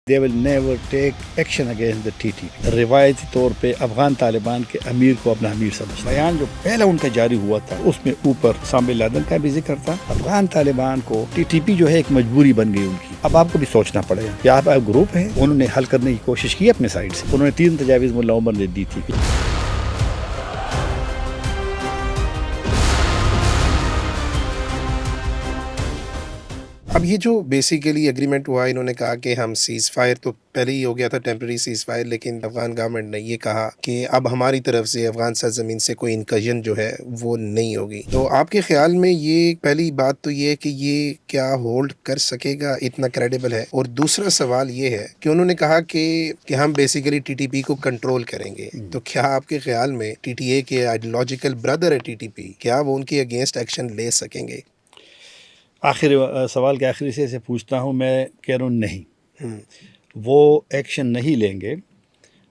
They will never take action against the TTP. روایتی طور پہ افغان طالبان کے امیر کو اپنا امیر سمجھتا ہے. بیان جو پہلا ان کا جاری ہوا تھا اس میں اوپر اسامہ بن لادن کا بھی ذکر تھا. افغان طالبان کو TTP جو ہے ایک مجبوری بن گئی ان کی. اب آپ کو بھی سوچنا پڑے گا کہ آپ گروپ ہیں, انہوں نے حل کرنے کی کوشش کی اپنے سائڈ سے. انہوں نے 3 تجاویز ملا عمر نے دی تھی. اب یہ جو بیسیکلی ایگریمنٹ ہوا, انہوں نے کہا کہ ہم سیز فائر تو پہلے ہی ہو گیا تھا, ٹیمپرری سیز فائر, لیکن افغان گورنمنٹ نے یہ کہا کہ اب ہماری طرف سے افغان سرزمین سے کوئی انکرجن جو ہے وہ نہیں ہوگی. تو آپ کے خیال میں یہ پہلی بات تو یہ ہے کہ یہ کیا ہولڈ کر سکے گا, اتنا کریڈیبل ہے؟ اور دوسرا سوال یہ ہے کہ انہوں نے کہا کہ ہم بیسیکلی TTP کو کنٹرول کریں گے, تو کیا آپ کے خیال میں TTA کے آئیڈیولوجیکل بردر ہے TTP, کیا وہ ان کے اگینسٹ ایکشن لے سکیں گے؟ آخر سوال کے آخری سے پوچھتا ہوں, میں کہہ رہا ہوں نہیں, وہ ایکشن نہیں لیں گے.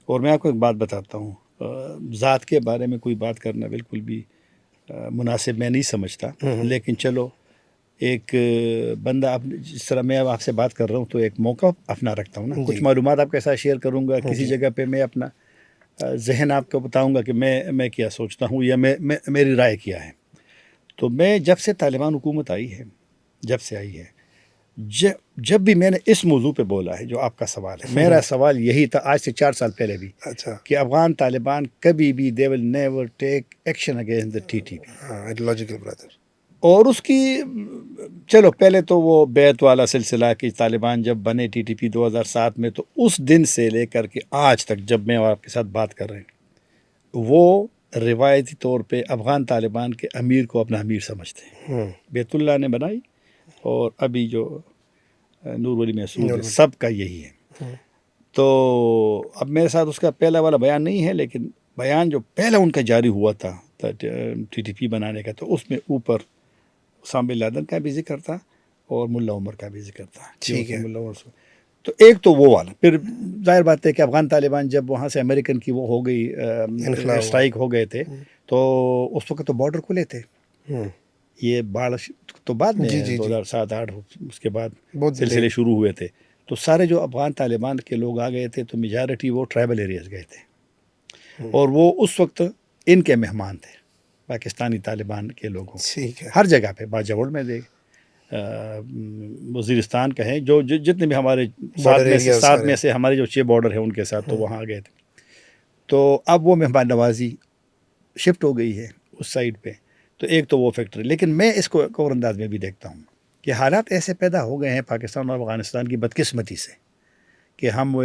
اور میں آپ کو ایک بات بتاتا ہوں, ذات کے بارے میں کوئی بات کرنا بالکل بھی مناسب میں نہیں سمجھتا, لیکن چلو ایک بندہ جس طرح میں اب آپ سے بات کر رہا ہوں تو ایک موقع اپنا رکھتا ہوں نا, کچھ معلومات آپ کے ساتھ شیئر کروں گا, کسی جگہ پہ میں اپنا ذہن آپ کو بتاؤں گا کہ میں کیا سوچتا ہوں یا میری رائے کیا ہے. تو میں جب سے طالبان حکومت آئی ہے, جب سے آئی ہے, جب بھی میں نے اس موضوع پہ بولا ہے جو آپ کا سوال ہے, میرا سوال یہی تھا آج سے 4 سال پہلے بھی, کہ افغان طالبان کبھی بھی they will never take action against the TTP. Ideological brother. اور اس کی چلو پہلے تو وہ بیعت والا سلسلہ کہ طالبان جب بنے TTP 2007 میں, تو اس دن سے لے کر کے آج تک جب میں آپ کے ساتھ بات کر رہے ہیں, وہ روایتی طور پہ افغان طالبان کے امیر کو اپنا امیر سمجھتے ہیں. بیت اللہ نے بنائی اور ابھی جو نور ولی محسود ہے, سب کا یہی ہے. تو اب میرے ساتھ اس کا پہلا والا بیان نہیں ہے, لیکن بیان جو پہلا ان کا جاری ہوا تھا TTP بنانے کا, تو اس میں اوپر اسامہ بن لادن کا بھی ذکر تھا اور ملا عمر کا بھی ذکر تھا. ٹھیک ہے. تو ایک تو وہ والا, پھر ظاہر بات ہے کہ افغان طالبان جب وہاں سے امریکن کی وہ ہو گئی, اسٹرائک ہو گئے تھے, تو اس وقت تو بارڈر کھلے تھے. یہ باڑ تو بعد میں 2007-8 اس کے بعد سلسلے شروع ہوئے تھے, تو سارے جو افغان طالبان کے لوگ آ گئے تھے, تو میجارٹی وہ ٹرائبل ایریاز گئے تھے, اور وہ اس وقت ان کے مہمان تھے, پاکستانی طالبان کے لوگوں. ہر جگہ پہ باجوڑ میں دیکھ, وزیرستان کا ہے, جو جتنے بھی ہمارے ساتھ میں سے ہمارے جو 6 بارڈر ہیں ان کے ساتھ, تو وہاں آ گئے تھے. تو اب وہ مہمان نوازی شفٹ ہو گئی ہے اس سائڈ پہ. تو ایک تو وہ فیکٹر, لیکن میں اس کو ایک اور انداز میں بھی دیکھتا ہوں کہ حالات ایسے پیدا ہو گئے ہیں پاکستان اور افغانستان کی بدقسمتی سے, کہ ہم وہ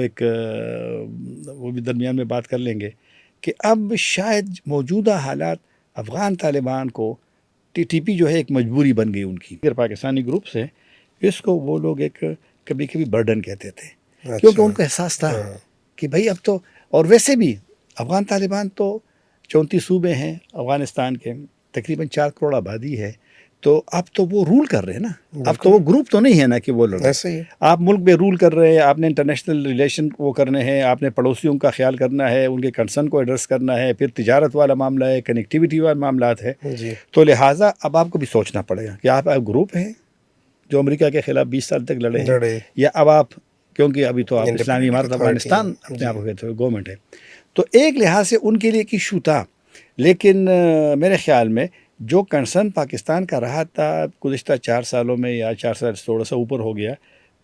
بھی درمیان میں بات کر لیں گے, کہ اب شاید موجودہ حالات افغان طالبان کو TTP جو ہے ایک مجبوری بن گئی ان کی. اگر پاکستانی گروپ سے اس کو وہ لوگ ایک کبھی کبھی برڈن کہتے تھے, کیونکہ ان کو احساس تھا کہ بھائی اب تو, اور ویسے بھی افغان طالبان تو 34 صوبے ہیں افغانستان کے, تقریباً 4 کروڑ آبادی ہے, تو اب تو وہ رول کر رہے ہیں نا, اب تو وہ گروپ تو نہیں ہے نا کہ وہ لڑ رہے ہیں. آپ ملک میں رول کر رہے ہیں, آپ نے انٹرنیشنل ریلیشن وہ کرنے ہیں, آپ نے پڑوسیوں کا خیال کرنا ہے, ان کے کنسرن کو ایڈریس کرنا ہے, پھر تجارت والا معاملہ ہے, کنیکٹیویٹی والا معاملات ہے. تو لہٰذا اب آپ کو بھی سوچنا پڑے گا کہ آپ گروپ ہیں جو امریکہ کے خلاف 20 سال تک لڑے ہیں, یا اب آپ, کیونکہ ابھی تو آپ اسلامی امارت افغانستان اپنے آپ کو گورنمنٹ ہے. تو ایک لحاظ سے ان کے لیے ایک ایشو تھا, لیکن میرے خیال میں جو کنسرن پاکستان کا رہا تھا گزشتہ 4 سالوں میں, یا 4 سال تھوڑا سا اوپر ہو گیا,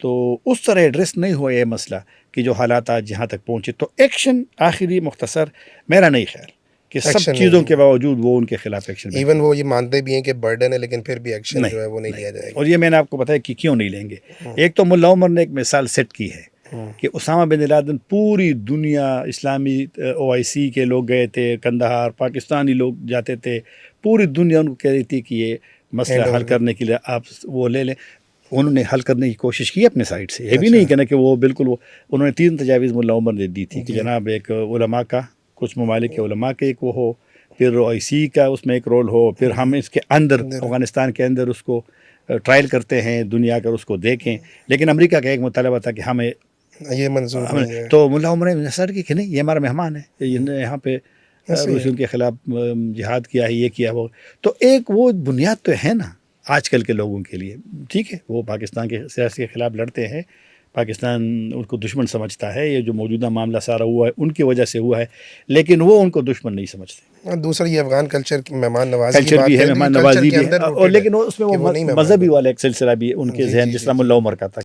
تو اس طرح ایڈریس نہیں ہوا یہ مسئلہ کہ جو حالات آج جہاں تک پہنچے. تو ایکشن آخری مختصر میرا نہیں خیال کہ سب چیزوں کے باوجود وہ ان کے خلاف ایکشن, ایون وہ یہ مانتے بھی ہیں کہ برڈن ہے, لیکن پھر بھی ایکشن جو ہے وہ نہیں لیا جائے گا. اور یہ میں نے آپ کو بتایا کہ کیوں نہیں لیں گے. ایک تو ملا عمر نے ایک مثال سیٹ کی ہے کہ اسامہ بن لادن, پوری دنیا اسلامی OIC کے لوگ گئے تھے کندہار, پاکستانی لوگ جاتے تھے, پوری دنیا ان کو کہہ رہی تھی کہ یہ مسئلہ حل کرنے کے لیے آپ وہ لے لیں. انہوں نے حل کرنے کی کوشش کی اپنے سائڈ سے, یہ بھی نہیں کہنا کہ وہ بالکل انہوں نے 3 تجاویز ملا عمر نے دی تھی کہ جناب ایک علماء کا, کچھ ممالک کے علماء کے ایک وہ ہو, پھر OIC کا اس میں ایک رول ہو, پھر ہم اس کے اندر افغانستان کے اندر اس کو ٹرائل کرتے ہیں, دنیا کر اس کو دیکھیں. لیکن امریکہ کا ایک مطالبہ تھا کہ ہمیں یہ منظور نہیں ہے. تو ملا عمر نے سر کی کہ نہیں, یہ ہمارا مہمان ہے, یہاں پہ روسیوں کے خلاف جہاد کیا ہے, یہ کیا وہ. تو ایک وہ بنیاد تو ہے نا آج کل کے لوگوں کے لیے. ٹھیک ہے, وہ پاکستان کے سیاست کے خلاف لڑتے ہیں, پاکستان ان کو دشمن سمجھتا ہے. یہ جو موجودہ معاملہ سارا ہوا ہے ان کی وجہ سے ہوا ہے, لیکن وہ ان کو دشمن نہیں سمجھتے. دوسرا یہ افغان کلچر کی مہمان نوازی کی کلچر بات بھی ہے, کریں تو یہ مہمان کلچر نوازی کے بھی ہے, اندر اور rooted لیکن اس میں کہ وہ نہیں مہمان مذہبی والا ایک سلسلہ بھی ہے ان کے جی ذہن, جی جس جی طرح جی ملا عمر کا تھا